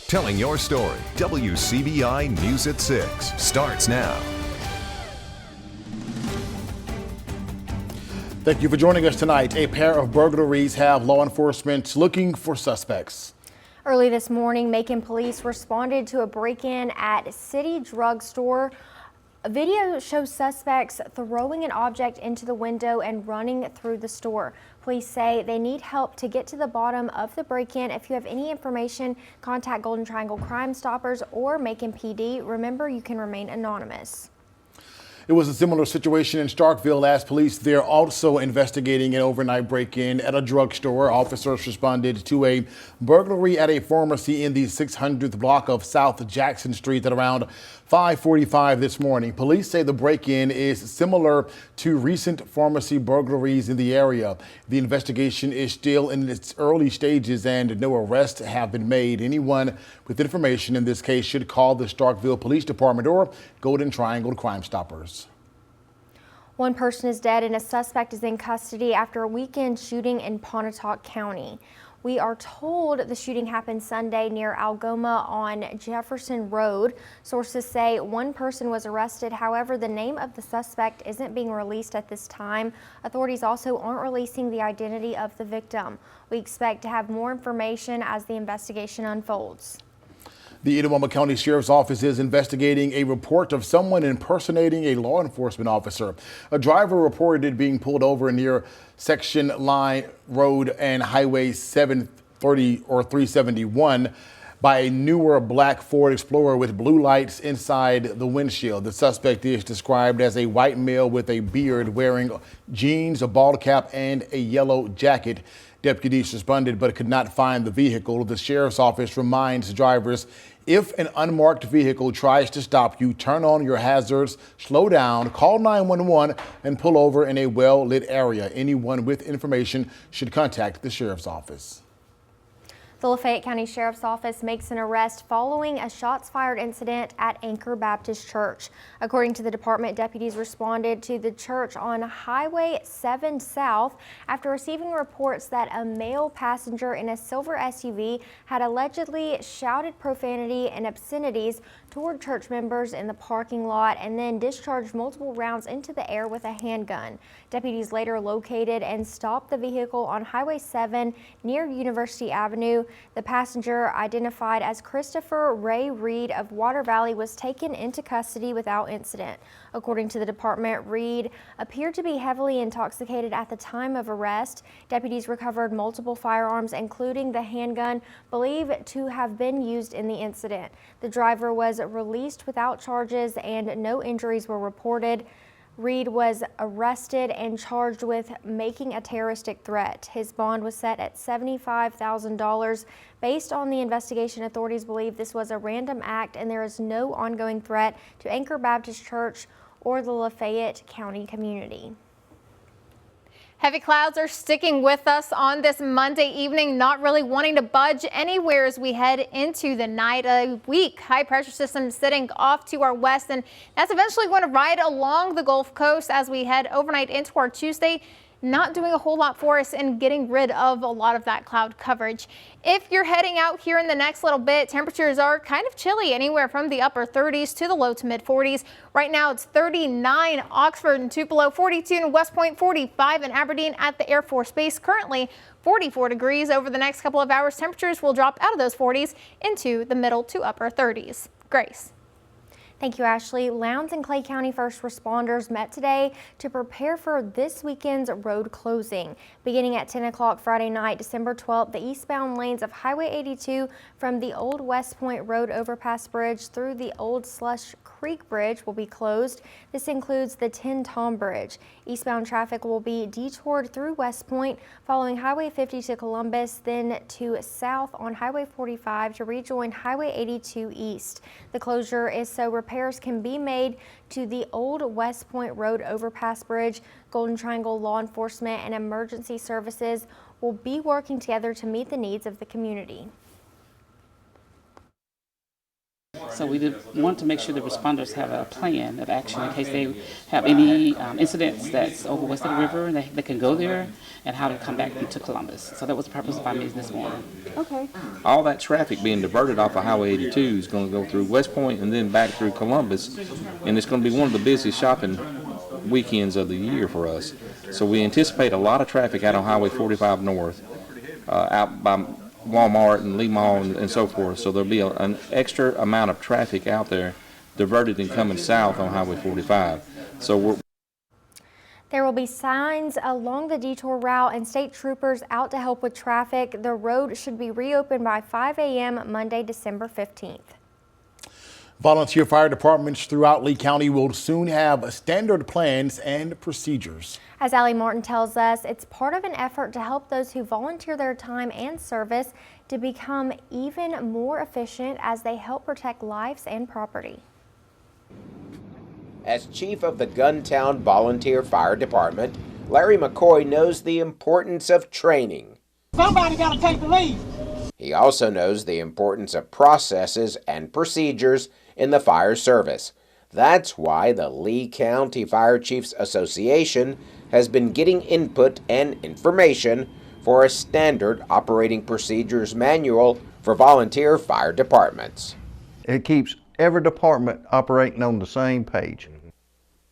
Telling your story. WCBI News at 6 starts now. Thank you for joining us tonight. A pair of burglaries have law enforcement looking for suspects. Early this morning, Macon police responded to a break-in at City Drug Store. A video shows suspects throwing an object into the window and running through the store. Police say they need help to get to the bottom of the break-in. If you have any information, contact Golden Triangle Crime Stoppers or Macon PD. Remember, you can remain anonymous. It was a similar situation in Starkville as police there also investigating an overnight break-in at a drugstore. Officers responded to a burglary at a pharmacy in the 600th block of South Jackson Street at around 5:45 this morning. Police say the break-in is similar to recent pharmacy burglaries in the area. The investigation is still in its early stages and no arrests have been made. Anyone with information in this case should call the Starkville Police Department or Golden Triangle Crime Stoppers. One person is dead and a suspect is in custody after a weekend shooting in Pontotoc County. We are told the shooting happened Sunday near Algoma on Jefferson Road. Sources say one person was arrested. However, the name of the suspect isn't being released at this time. Authorities also aren't releasing the identity of the victim. We expect to have more information as the investigation unfolds. The Lafayette County Sheriff's Office is investigating a report of someone impersonating a law enforcement officer. A driver reported being pulled over near Section Line Road and Highway 730 or 371 by a newer black Ford Explorer with blue lights inside the windshield. The suspect is described as a white male with a beard, wearing jeans, a bald cap, and a yellow jacket. Deputies responded but could not find the vehicle. The sheriff's office reminds drivers, if an unmarked vehicle tries to stop you, turn on your hazards, slow down, call 911, and pull over in a well-lit area. Anyone with information should contact the sheriff's office. The Lafayette County Sheriff's Office makes an arrest following a shots fired incident at Anchor Baptist Church. According to the department, deputies responded to the church on Highway 7 South after receiving reports that a male passenger in a silver SUV had allegedly shouted profanity and obscenities toward church members in the parking lot and then discharged multiple rounds into the air with a handgun. Deputies later located and stopped the vehicle on Highway 7 near University Avenue. The passenger, identified as Christopher Ray Reed of Water Valley, was taken into custody without incident. According to the department, Reed appeared to be heavily intoxicated at the time of arrest. Deputies recovered multiple firearms, including the handgun believed to have been used in the incident. The driver was released without charges and no injuries were reported. Reed was arrested and charged with making a terroristic threat. His bond was set at $75,000. Based on the investigation, authorities believe this was a random act and there is no ongoing threat to Anchor Baptist Church or the Lafayette County community. Heavy clouds are sticking with us on this Monday evening, not really wanting to budge anywhere as we head into the night. A weak high pressure system sitting off to our west, and that's eventually going to ride along the Gulf Coast as we head overnight into our Tuesday. Not doing a whole lot for us and getting rid of a lot of that cloud coverage. If you're heading out here in the next little bit, temperatures are kind of chilly, anywhere from the upper 30s to the low to mid 40s. Right now it's 39 Oxford and Tupelo, 42 in West Point, 45 in Aberdeen at the Air Force Base. Currently 44 degrees. Over the next couple of hours, temperatures will drop out of those 40s into the middle to upper 30s. Grace. Thank you, Ashley. Lowndes and Clay County first responders met today to prepare for this weekend's road closing. Beginning at 10 o'clock Friday night, December 12th, the eastbound lanes of Highway 82 from the old West Point Road overpass bridge through the old Slush Creek Bridge will be closed. This includes the Tin Tom Bridge. Eastbound traffic will be detoured through West Point, following Highway 50 to Columbus, then to south on Highway 45 to rejoin Highway 82 east. The closure is so repairs can be made to the old West Point Road overpass bridge. Golden Triangle law enforcement and emergency services will be working together to meet the needs of the community. So we want to make sure the responders have a plan of action in case they have any incidents that's over west of the river, and they can go there, and how to come back into Columbus. So that was the purpose of our meeting this morning. Okay. All that traffic being diverted off of Highway 82 is going to go through West Point and then back through Columbus, and it's going to be one of the busiest shopping weekends of the year for us. So we anticipate a lot of traffic out on Highway 45 North, out by Walmart and Lee Mall and so forth. So there'll be an extra amount of traffic out there diverted and coming south on Highway 45. So There will be signs along the detour route and state troopers out to help with traffic. The road should be reopened by 5 a.m. Monday, December 15th. Volunteer fire departments throughout Lee County will soon have standard plans and procedures. As Allie Martin tells us, it's part of an effort to help those who volunteer their time and service to become even more efficient as they help protect lives and property. As chief of the Guntown Volunteer Fire Department, Larry McCoy knows the importance of training. Somebody got to take the lead. He also knows the importance of processes and procedures in the fire service. That's why the Lee County Fire Chiefs Association has been getting input and information for a standard operating procedures manual for volunteer fire departments. It keeps every department operating on the same page.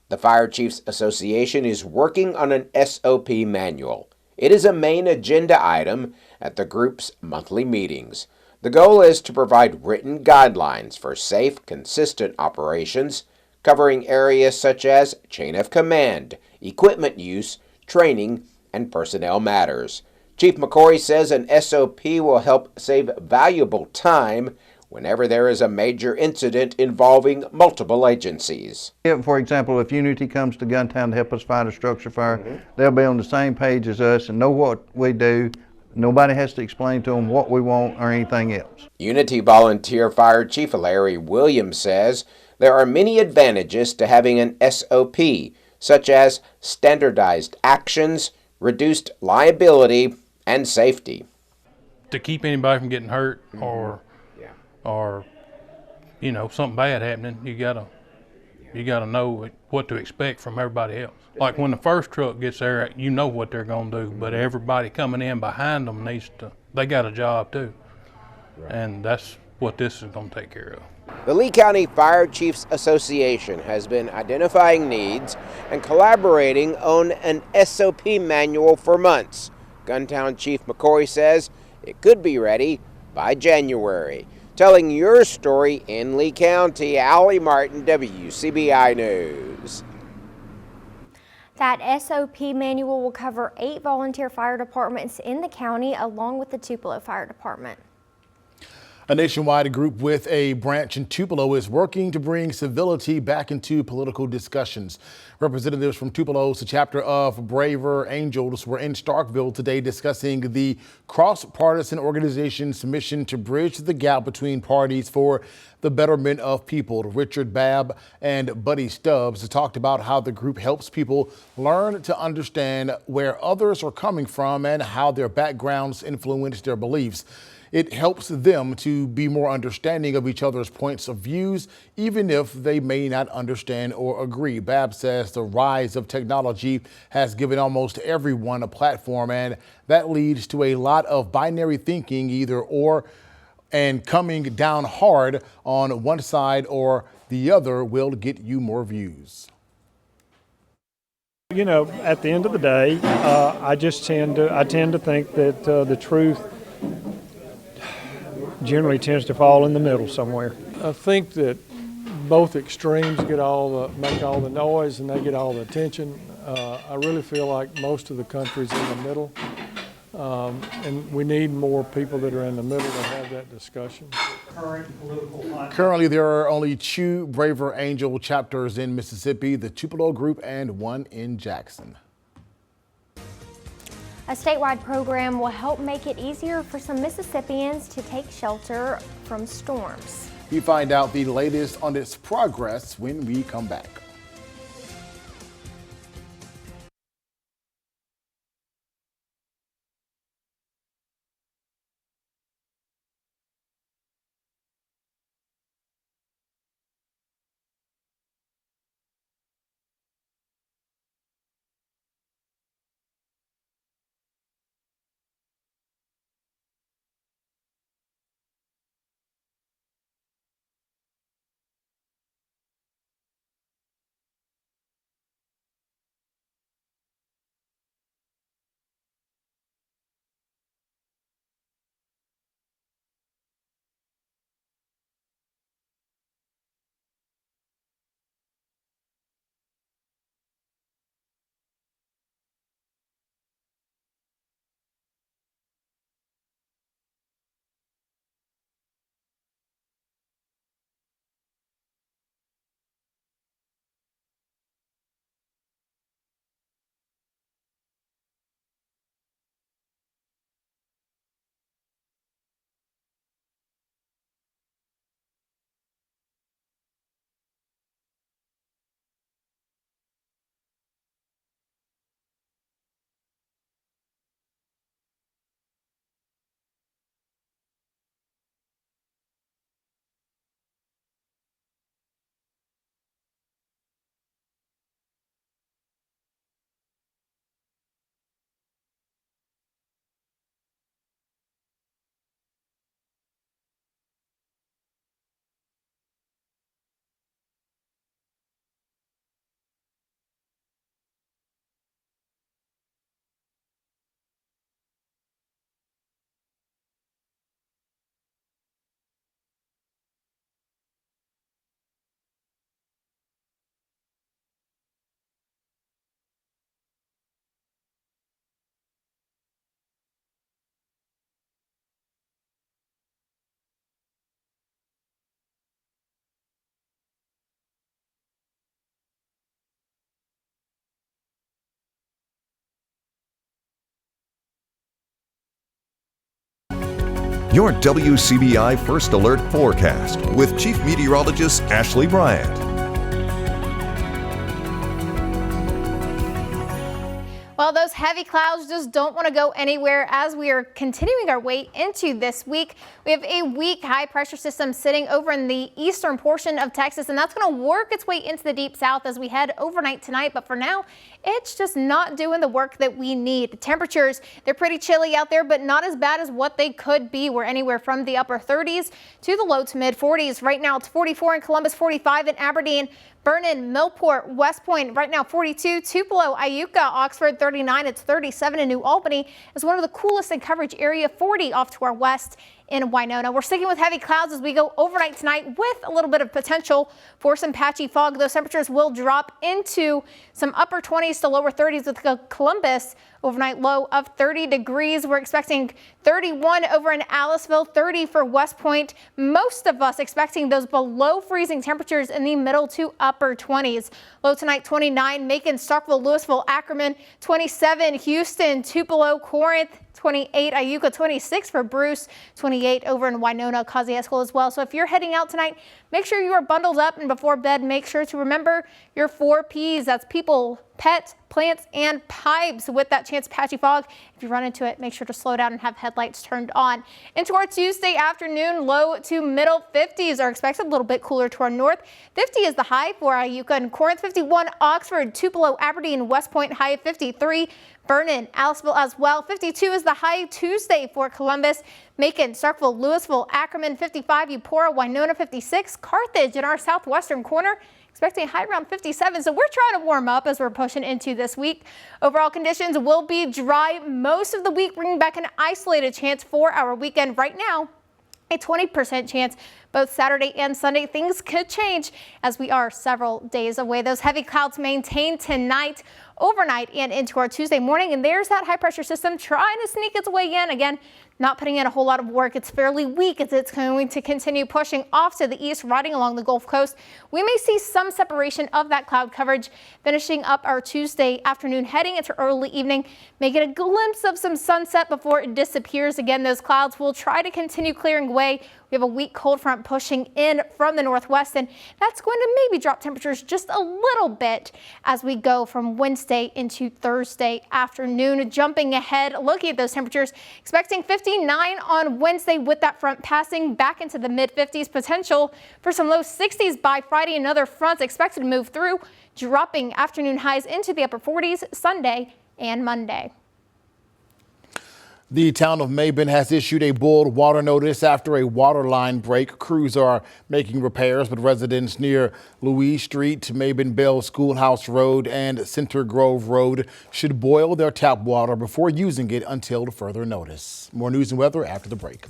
The Fire Chiefs Association is working on an SOP manual. It is a main agenda item at the group's monthly meetings. The goal is to provide written guidelines for safe, consistent operations, covering areas such as chain of command, equipment use, training, and personnel matters. Chief McCoy says an SOP will help save valuable time whenever there is a major incident involving multiple agencies. For example, if Unity comes to Guntown to help us fight a structure fire, they'll be on the same page as us and know what we do. Nobody has to explain to them what we want or anything else. Unity Volunteer Fire Chief Larry Williams says there are many advantages to having an SOP, such as standardized actions, reduced liability, and safety. To keep anybody from getting hurt or something bad happening, you gotta know what to expect from everybody else. Like when the first truck gets there, you know what they're gonna do, but everybody coming in behind them they got a job too. Right. And that's what this is gonna take care of. The Lee County Fire Chiefs Association has been identifying needs and collaborating on an SOP manual for months. Guntown Chief McCoy says it could be ready by January. Telling your story in Lee County, Allie Martin, WCBI News. That SOP manual will cover 8 volunteer fire departments in the county, along with the Tupelo Fire Department. A nationwide group with a branch in Tupelo is working to bring civility back into political discussions. Representatives from Tupelo's chapter of Braver Angels were in Starkville today discussing the cross-partisan organization's mission to bridge the gap between parties for the betterment of people. Richard Babb and Buddy Stubbs talked about how the group helps people learn to understand where others are coming from and how their backgrounds influence their beliefs. It helps them to be more understanding of each other's points of views, even if they may not understand or agree. Babb says the rise of technology has given almost everyone a platform, and that leads to a lot of binary thinking, either or, and coming down hard on one side or the other will get you more views. You know, at the end of the day, I tend to think that the truth generally tends to fall in the middle somewhere. I think that both extremes make all the noise and they get all the attention. I really feel like most of the country's in the middle, and we need more people that are in the middle to have that discussion. Currently, there are only 2 Braver Angel chapters in Mississippi, the Tupelo Group and one in Jackson. A statewide program will help make it easier for some Mississippians to take shelter from storms. We find out the latest on its progress when we come back. Your WCBI First Alert forecast with Chief Meteorologist Ashley Bryant. Well, those heavy clouds just don't want to go anywhere as we are continuing our way into this week. We have a weak high pressure system sitting over in the eastern portion of Texas, and that's going to work its way into the deep south as we head overnight tonight. But for now, it's just not doing the work that we need. The temperatures, they're pretty chilly out there, but not as bad as what they could be. We're anywhere from the upper 30s to the low to mid 40s. Right now, it's 44 in Columbus, 45 in Aberdeen, Vernon, Millport, West Point, right now 42, Tupelo, Iuka, Oxford 39, it's 37 in New Albany is one of the coolest in coverage area, 40 off to our west in Winona. We're sticking with heavy clouds as we go overnight tonight with a little bit of potential for some patchy fog. Those temperatures will drop into some upper 20s to lower 30s with Columbus. Overnight low of 30 degrees. We're expecting 31 over in Aliceville, 30 for West Point. Most of us expecting those below freezing temperatures in the middle to upper 20s. Low tonight 29, Macon, Starkville, Louisville, Ackerman, 27, Houston, Tupelo, Corinth, 28, Iuka, 26 for Bruce, 28 over in Winona, Kosciuszko as well. So if you're heading out tonight, make sure you are bundled up, and before bed, make sure to remember your 4 Ps. That's people, pet, plants, and pipes. With that chance of patchy fog, if you run into it, make sure to slow down and have headlights turned on. Into our Tuesday afternoon, low to middle 50s are expected, a little bit cooler to our north. 50 is the high for Iuka and Corinth, 51 Oxford, Tupelo, Aberdeen, West Point, high of 53. Vernon, Aliceville as well. 52 is the high Tuesday for Columbus, Macon, Starkville, Louisville, Ackerman, 55, Eupora, Winona, 56, Carthage in our southwestern corner, expecting a high around 57. So we're trying to warm up as we're pushing into this week. Overall conditions will be dry most of the week, bringing back an isolated chance for our weekend. Right now, a 20% chance both Saturday and Sunday. Things could change as we are several days away. Those heavy clouds maintain tonight, overnight, and into our Tuesday morning. And there's that high pressure system trying to sneak its way in. Again, not putting in a whole lot of work. It's fairly weak as it's going to continue pushing off to the east, riding along the Gulf Coast. We may see some separation of that cloud coverage finishing up our Tuesday afternoon, heading into early evening. May get a glimpse of some sunset before it disappears. Again, those clouds will try to continue clearing away. We have a weak cold front pushing in from the northwest, and that's going to maybe drop temperatures just a little bit as we go from Wednesday into Thursday afternoon. Jumping ahead, looking at those temperatures, expecting 59 on Wednesday with that front passing back into the mid 50s. Potential for some low 60s by Friday. Another front expected to move through, dropping afternoon highs into the upper 40s Sunday and Monday. The town of Mabin has issued a boiled water notice after a water line break. Crews are making repairs, but residents near Louise Street, Mabin Bell Schoolhouse Road, and Center Grove Road should boil their tap water before using it until further notice. More news and weather after the break.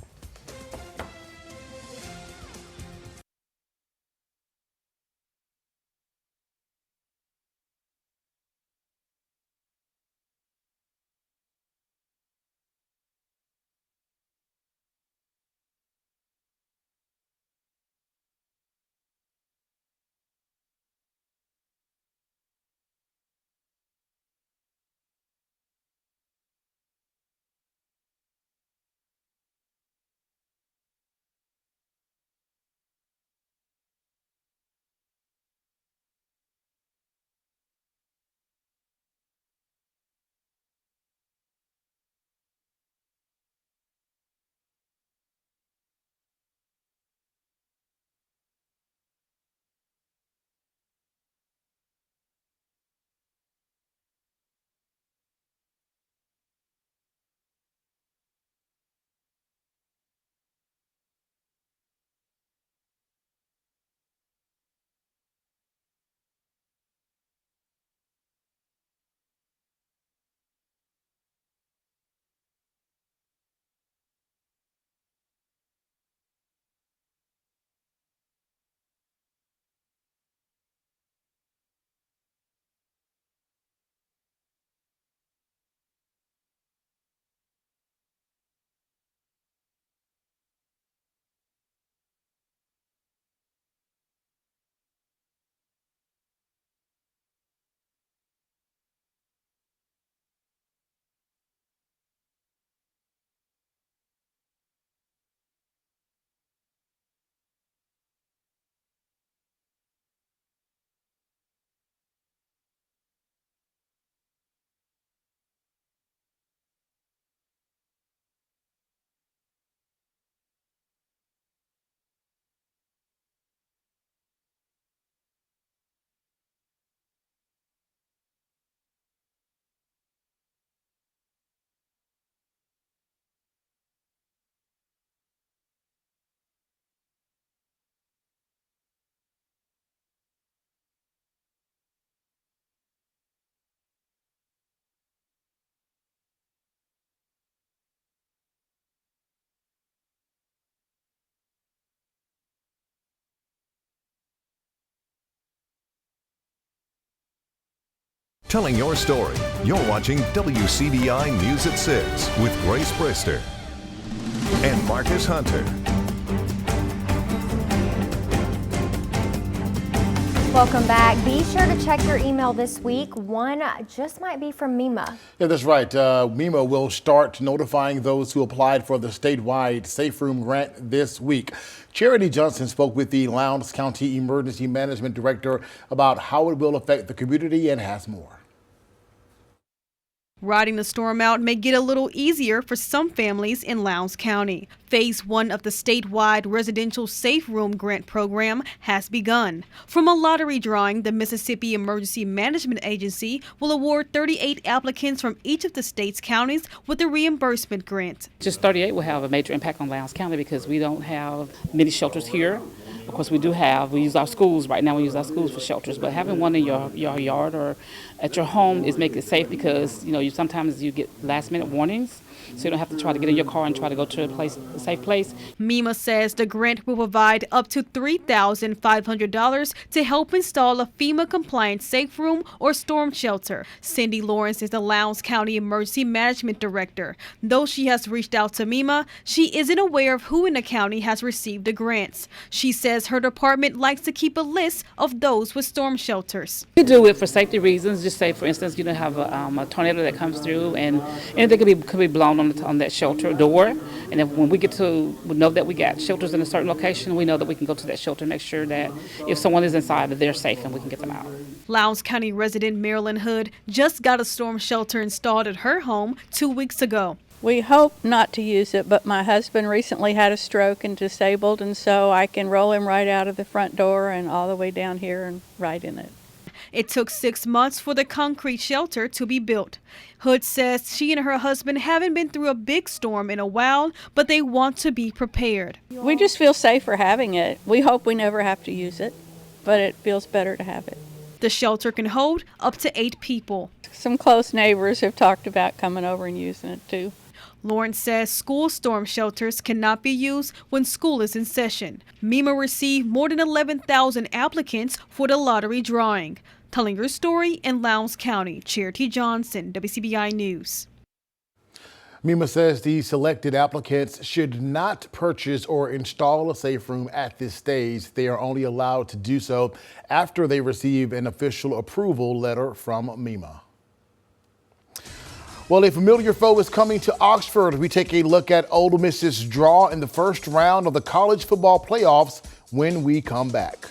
Telling your story. You're watching WCDI News at 6 with Grace Brister and Marcus Hunter. Welcome back. Be sure to check your email this week. One just might be from MEMA. Yeah, that's right. MEMA will start notifying those who applied for the statewide Safe Room grant this week. Charity Johnson spoke with the Lowndes County Emergency Management Director about how it will affect the community and has more. Riding the storm out may get a little easier for some families in Lowndes County. Phase 1 of the statewide residential safe room grant program has begun. From a lottery drawing, the Mississippi Emergency Management Agency will award 38 applicants from each of the state's counties with a reimbursement grant. Just 38 will have a major impact on Lowndes County because we don't have many shelters here. Of course, we use our schools. Right now we use our schools for shelters, but having one in your yard or at your home is make it safe because, sometimes you get last minute warnings. So you don't have to try to get in your car and try to go to a safe place. MEMA says the grant will provide up to $3,500 to help install a FEMA-compliant safe room or storm shelter. Cindy Lawrence is the Lowndes County Emergency Management Director. Though she has reached out to MEMA, she isn't aware of who in the county has received the grants. She says her department likes to keep a list of those with storm shelters. We do it for safety reasons. Just say, for instance, have a tornado that comes through and anything could be blown on that shelter door, and if when we know that we got shelters in a certain location, we know that we can go to that shelter and make sure that if someone is inside that they're safe and we can get them out. Lowndes County resident Marilyn Hood just got a storm shelter installed at her home 2 weeks ago. We hope not to use it, but my husband recently had a stroke and disabled, and so I can roll him right out of the front door and all the way down here and right in it. It took 6 months for the concrete shelter to be built. Hood says she and her husband haven't been through a big storm in a while, but they want to be prepared. We just feel safer having it. We hope we never have to use it, but it feels better to have it. The shelter can hold up to 8 people. Some close neighbors have talked about coming over and using it too. Lawrence says school storm shelters cannot be used when school is in session. MEMA received more than 11,000 applicants for the lottery drawing. Telling your story in Lowndes County, Charity Johnson, WCBI News. MEMA says the selected applicants should not purchase or install a safe room at this stage. They are only allowed to do so after they receive an official approval letter from MEMA. Well, a familiar foe is coming to Oxford. We take a look at Ole Miss's draw in the first round of the college football playoffs when we come back.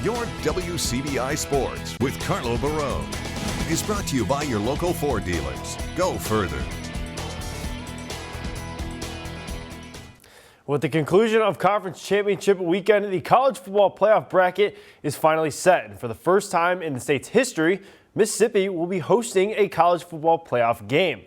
Your WCBI Sports with Carlo Barone is brought to you by your local Ford dealers. Go further. With the conclusion of Conference Championship weekend, the college football playoff bracket is finally set. And for the first time in the state's history, Mississippi will be hosting a college football playoff game.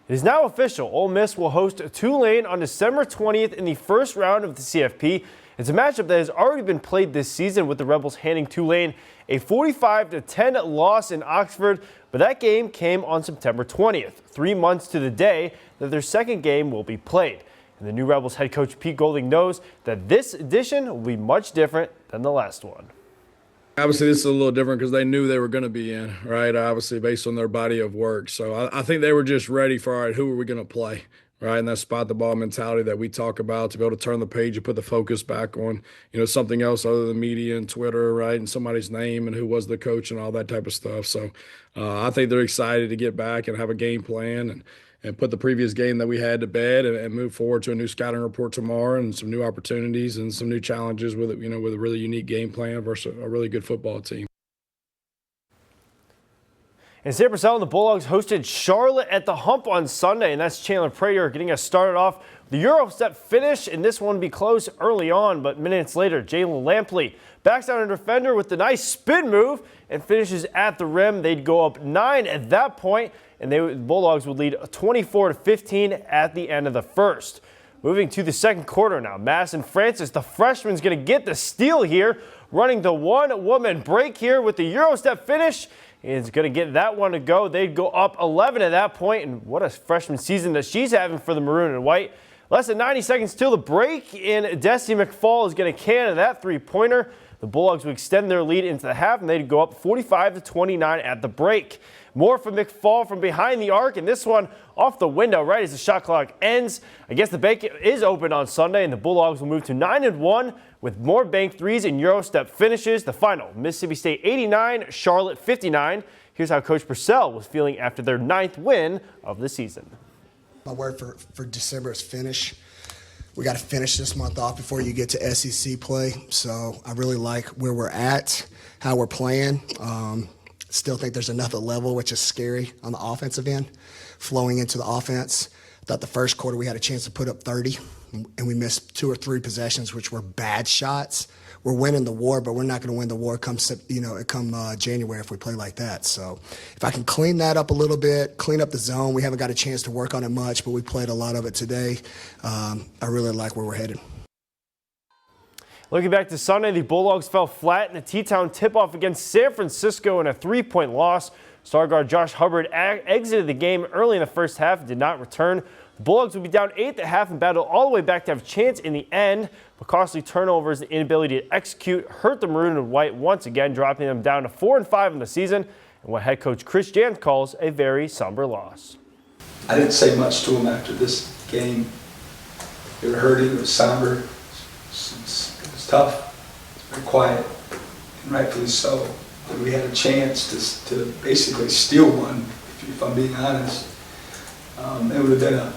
It is now official. Ole Miss will host Tulane on December 20th in the first round of the CFP. It's a matchup that has already been played this season, with the Rebels handing Tulane a 45-10 loss in Oxford, but that game came on September 20th, 3 months to the day that their second game will be played. And the new Rebels head coach Pete Golding knows that this edition will be much different than the last one. Obviously, this is a little different because they knew they were going to be in, right? Obviously, based on their body of work. So I think they were just ready for, all right, who are we going to play, right? And that spot the ball mentality that we talk about, to be able to turn the page and put the focus back on, something else other than media and Twitter, right? And somebody's name and who was the coach and all that type of stuff. So I think they're excited to get back and have a game plan and put the previous game that we had to bed and move forward to a new scouting report tomorrow and some new opportunities and some new challenges with it, with a really unique game plan versus a really good football team. And San Purcell and the Bulldogs hosted Charlotte at the Hump on Sunday, and that's Chandler Prater getting us started off. The Euro step finish, and this one be close early on, but minutes later, Jalen Lampley backs down a defender with the nice spin move and finishes at the rim. They'd go up 9 at that point, and the Bulldogs would lead 24-15 at the end of the first. Moving to the second quarter now, Madison Francis, the freshman's going to get the steal here, running the one-woman break here with the Euro step finish. Is going to get that one to go. They'd go up 11 at that point, and what a freshman season that she's having for the Maroon and White. Less than 90 seconds till the break, and Destiny McFall is going to can that three-pointer. The Bulldogs would extend their lead into the half, and they'd go up 45-29 at the break. More from McFall from behind the arc, and this one off the window right as the shot clock ends. I guess the bank is open on Sunday, and the Bulldogs will move to 9-1 with more bank threes and Euro step finishes. The final, Mississippi State 89, Charlotte 59. Here's how Coach Purcell was feeling after their 9th win of the season. My word for December is finish. We got to finish this month off before you get to SEC play. So I really like where we're at, how we're playing. Still think there's another level, which is scary on the offensive end, flowing into the offense. Thought the first quarter we had a chance to put up 30, and we missed 2 or 3 possessions, which were bad shots. We're winning the war, but we're not going to win the war come January if we play like that. So if I can clean that up a little bit, clean up the zone, we haven't got a chance to work on it much, but we played a lot of it today. I really like where we're headed. Looking back to Sunday, the Bulldogs fell flat in a T-Town tip-off against San Francisco in a 3-point loss. Star guard Josh Hubbard exited the game early in the first half and did not return. The Bulldogs would be down 8 at the half and battle all the way back to have a chance in the end. But costly turnovers and inability to execute hurt the Maroon and White once again, dropping them down to 4-5 in the season, and what head coach Chris Jans calls a very somber loss. I didn't say much to them after this game. They were hurting, it was somber, it was tough, it's very quiet, and rightfully so. But we had a chance to basically steal one, if I'm being honest. It would have been a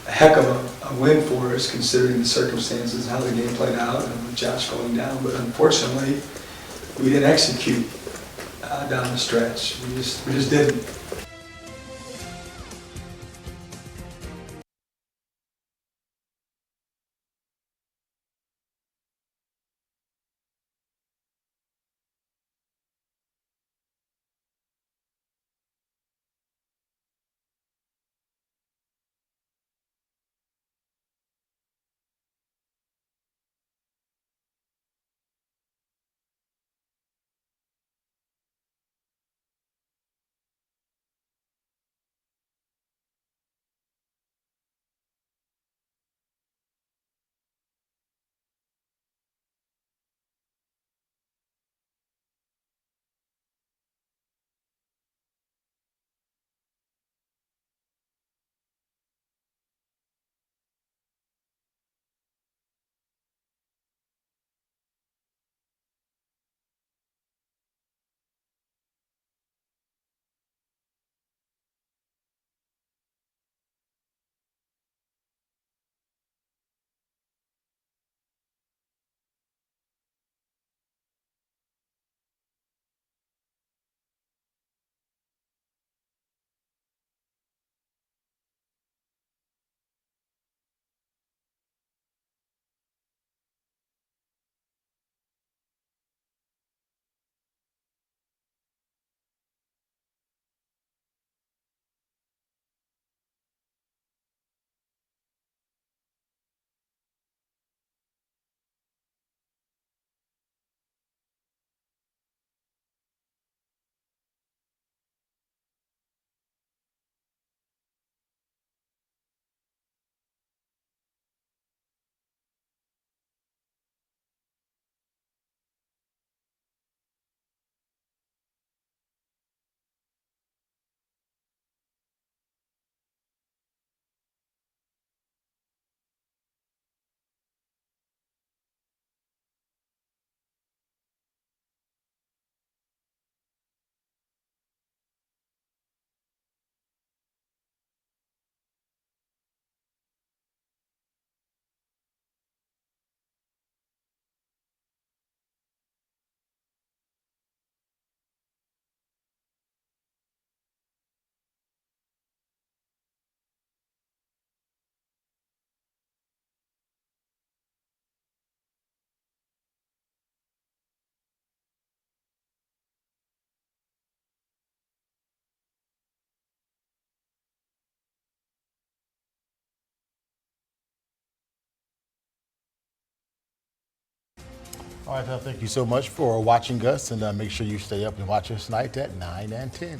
heck of a win for us, considering the circumstances and how the game played out and with Josh going down. But unfortunately, we didn't execute down the stretch. We just didn't. All right, thank you so much for watching us, and make sure you stay up and watch us tonight at 9 and 10.